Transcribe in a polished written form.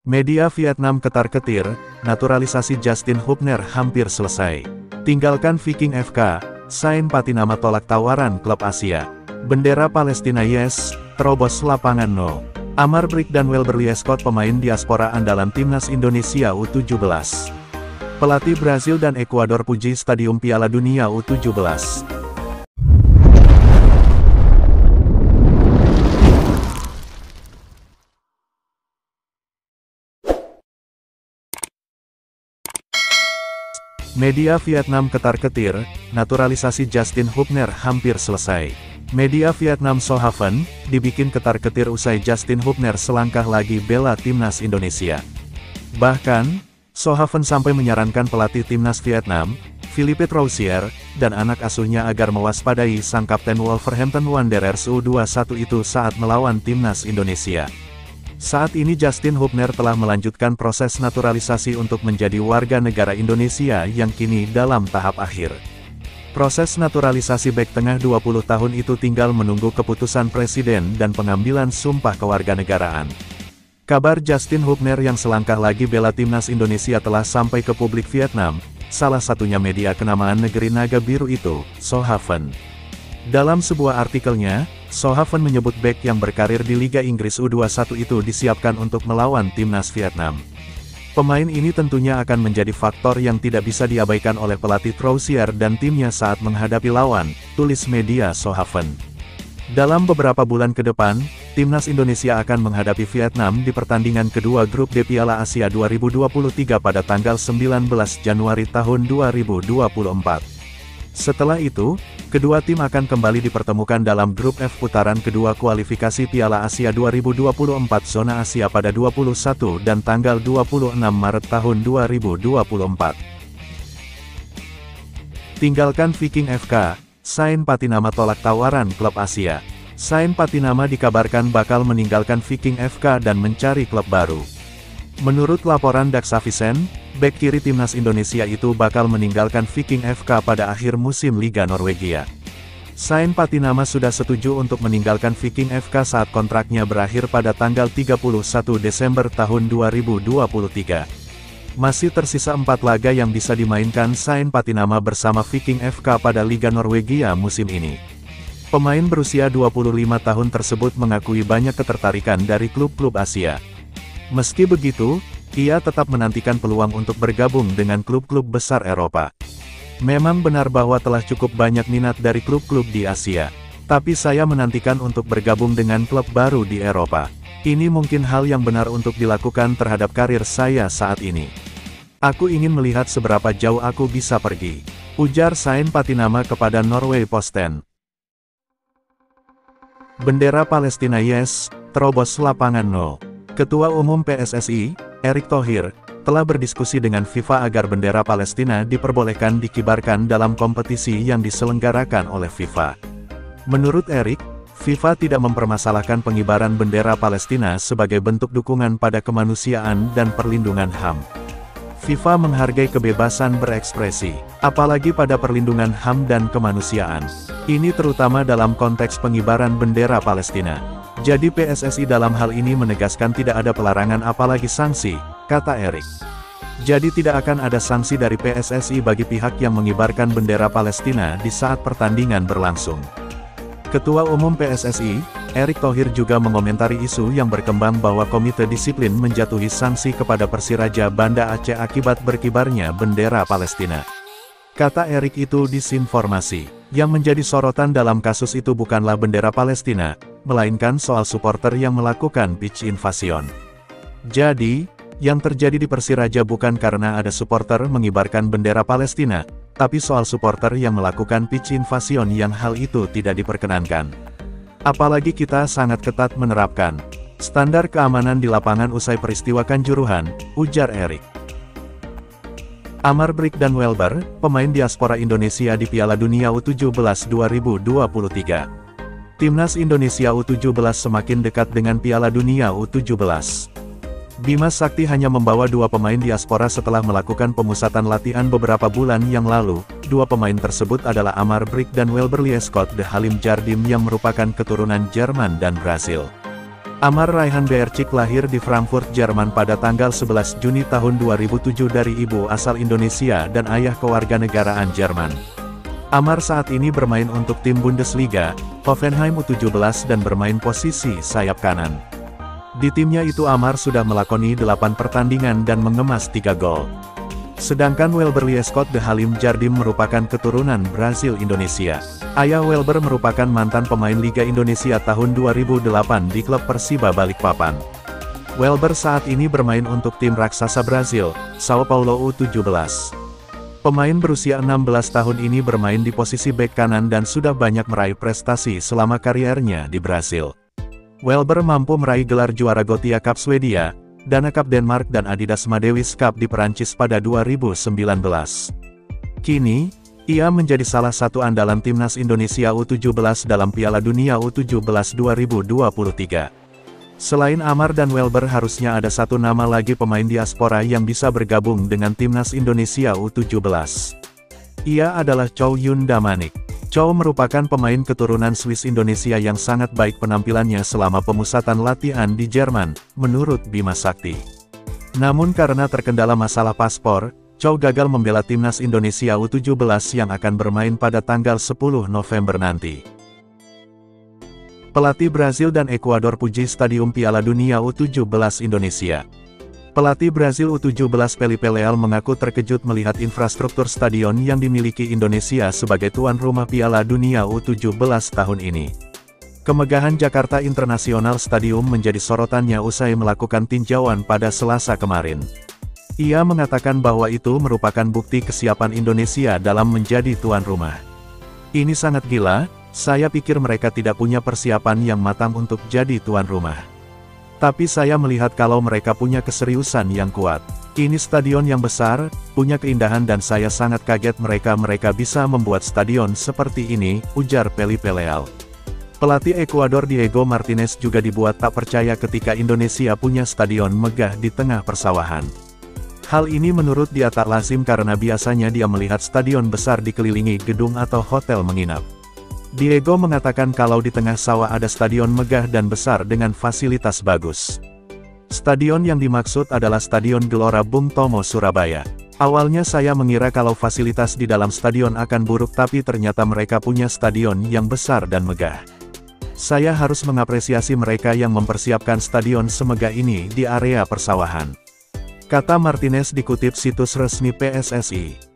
Media Vietnam ketar-ketir, naturalisasi Justin Hubner hampir selesai. Tinggalkan Viking FK, Sain Patinama tolak tawaran klub Asia. Bendera Palestina yes, terobos lapangan no. Amar Brick dan Welberly Scott pemain diaspora andalan Timnas Indonesia U17. Pelatih Brazil dan Ekuador puji Stadium Piala Dunia U17. Media Vietnam ketar-ketir, naturalisasi Justin Hubner hampir selesai. Media Vietnam So Haven, dibikin ketar-ketir usai Justin Hubner selangkah lagi bela Timnas Indonesia. Bahkan, So Haven sampai menyarankan pelatih Timnas Vietnam, Philippe Troussier, dan anak asuhnya agar mewaspadai sang kapten Wolverhampton Wanderers U21 itu saat melawan Timnas Indonesia. Saat ini Justin Hubner telah melanjutkan proses naturalisasi untuk menjadi warga negara Indonesia yang kini dalam tahap akhir. Proses naturalisasi bek tengah 20 tahun itu tinggal menunggu keputusan Presiden dan pengambilan sumpah kewarganegaraan. Kabar Justin Hubner yang selangkah lagi bela Timnas Indonesia telah sampai ke publik Vietnam, salah satunya media kenamaan negeri naga biru itu, So Haven. Dalam sebuah artikelnya, So Haven menyebut bek yang berkarir di Liga Inggris U21 itu disiapkan untuk melawan Timnas Vietnam. Pemain ini tentunya akan menjadi faktor yang tidak bisa diabaikan oleh pelatih Troussier dan timnya saat menghadapi lawan, tulis media So Haven. Dalam beberapa bulan ke depan, Timnas Indonesia akan menghadapi Vietnam di pertandingan kedua grup D Piala Asia 2023 pada tanggal 19 Januari tahun 2024. Setelah itu, kedua tim akan kembali dipertemukan dalam grup F putaran kedua kualifikasi Piala Asia 2024 zona Asia pada 21 dan tanggal 26 Maret tahun 2024. Tinggalkan Viking FK, Sain Patinama tolak tawaran klub Asia. Sain Patinama dikabarkan bakal meninggalkan Viking FK dan mencari klub baru. Menurut laporan Dagsavisen, bek kiri Timnas Indonesia itu bakal meninggalkan Viking FK pada akhir musim Liga Norwegia. Sain Patinama sudah setuju untuk meninggalkan Viking FK saat kontraknya berakhir pada tanggal 31 Desember tahun 2023. Masih tersisa 4 laga yang bisa dimainkan Sain Patinama bersama Viking FK pada Liga Norwegia musim ini. Pemain berusia 25 tahun tersebut mengakui banyak ketertarikan dari klub-klub Asia. Meski begitu, ia tetap menantikan peluang untuk bergabung dengan klub-klub besar Eropa. Memang benar bahwa telah cukup banyak minat dari klub-klub di Asia. Tapi saya menantikan untuk bergabung dengan klub baru di Eropa. Ini mungkin hal yang benar untuk dilakukan terhadap karir saya saat ini. Aku ingin melihat seberapa jauh aku bisa pergi, ujar Sain Patinama kepada Norway Posten. Bendera Palestina yes, terobos lapangan no. Ketua Umum PSSI, Erick Thohir, telah berdiskusi dengan FIFA agar bendera Palestina diperbolehkan dikibarkan dalam kompetisi yang diselenggarakan oleh FIFA. Menurut Erick, FIFA tidak mempermasalahkan pengibaran bendera Palestina sebagai bentuk dukungan pada kemanusiaan dan perlindungan HAM. FIFA menghargai kebebasan berekspresi, apalagi pada perlindungan HAM dan kemanusiaan. Ini terutama dalam konteks pengibaran bendera Palestina. Jadi PSSI dalam hal ini menegaskan tidak ada pelarangan apalagi sanksi, kata Erick. Jadi tidak akan ada sanksi dari PSSI bagi pihak yang mengibarkan bendera Palestina di saat pertandingan berlangsung. Ketua Umum PSSI, Erick Thohir juga mengomentari isu yang berkembang bahwa Komite Disiplin menjatuhi sanksi kepada Persiraja Banda Aceh akibat berkibarnya bendera Palestina. Kata Erick itu disinformasi. Yang menjadi sorotan dalam kasus itu bukanlah bendera Palestina, melainkan soal supporter yang melakukan pitch invasion. Jadi, yang terjadi di Persiraja bukan karena ada supporter mengibarkan bendera Palestina, tapi soal supporter yang melakukan pitch invasion yang hal itu tidak diperkenankan. Apalagi kita sangat ketat menerapkan standar keamanan di lapangan usai peristiwa Kanjuruhan, ujar Erick. Amar Brick dan Welber, pemain diaspora Indonesia di Piala Dunia U17 2023. Timnas Indonesia U17 semakin dekat dengan Piala Dunia U17. Bima Sakti hanya membawa 2 pemain diaspora setelah melakukan pemusatan latihan beberapa bulan yang lalu. 2 pemain tersebut adalah Amar Brick dan Welberly Scott de Halim Jardim yang merupakan keturunan Jerman dan Brasil. Amar Raihan Beercik lahir di Frankfurt, Jerman pada tanggal 11 Juni tahun 2007 dari ibu asal Indonesia dan ayah kewarganegaraan Jerman. Amar saat ini bermain untuk tim Bundesliga, Hoffenheim U17 dan bermain posisi sayap kanan. Di timnya itu Amar sudah melakoni 8 pertandingan dan mengemas 3 gol. Sedangkan Welber Liescott de Halim Jardim merupakan keturunan Brazil-Indonesia. Ayah Welber merupakan mantan pemain Liga Indonesia tahun 2008 di klub Persiba Balikpapan. Welber saat ini bermain untuk tim raksasa Brazil, Sao Paulo U17. Pemain berusia 16 tahun ini bermain di posisi bek kanan dan sudah banyak meraih prestasi selama kariernya di Brasil. Welber mampu meraih gelar juara Gothia Cup Swedia, Dana Cup Denmark dan Adidas Madewis Cup di Perancis pada 2019. Kini, ia menjadi salah satu andalan timnas Indonesia U17 dalam Piala Dunia U17 2023. Selain Amar dan Welber harusnya ada satu nama lagi pemain diaspora yang bisa bergabung dengan timnas Indonesia U17. Ia adalah Chow Yun Damanik. Chow merupakan pemain keturunan Swiss Indonesia yang sangat baik penampilannya selama pemusatan latihan di Jerman, menurut Bima Sakti. Namun karena terkendala masalah paspor, Chow gagal membela timnas Indonesia U17 yang akan bermain pada tanggal 10 November nanti. Pelatih Brazil dan Ekuador puji Stadium Piala Dunia U17 Indonesia. Pelatih Brazil U17 Felipe Leal mengaku terkejut melihat infrastruktur stadion yang dimiliki Indonesia sebagai tuan rumah Piala Dunia U17 tahun ini. Kemegahan Jakarta International Stadium menjadi sorotannya usai melakukan tinjauan pada Selasa kemarin. Ia mengatakan bahwa itu merupakan bukti kesiapan Indonesia dalam menjadi tuan rumah. Ini sangat gila, saya pikir mereka tidak punya persiapan yang matang untuk jadi tuan rumah. Tapi saya melihat kalau mereka punya keseriusan yang kuat. Ini stadion yang besar, punya keindahan dan saya sangat kaget mereka bisa membuat stadion seperti ini, ujar Felipe Leal. Pelatih Ekuador Diego Martinez juga dibuat tak percaya ketika Indonesia punya stadion megah di tengah persawahan. Hal ini menurut dia tak lazim karena biasanya dia melihat stadion besar dikelilingi gedung atau hotel menginap. Diego mengatakan kalau di tengah sawah ada stadion megah dan besar dengan fasilitas bagus. Stadion yang dimaksud adalah Stadion Gelora Bung Tomo Surabaya. Awalnya saya mengira kalau fasilitas di dalam stadion akan buruk tapi ternyata mereka punya stadion yang besar dan megah. Saya harus mengapresiasi mereka yang mempersiapkan stadion semegah ini di area persawahan. Kata Martinez dikutip situs resmi PSSI.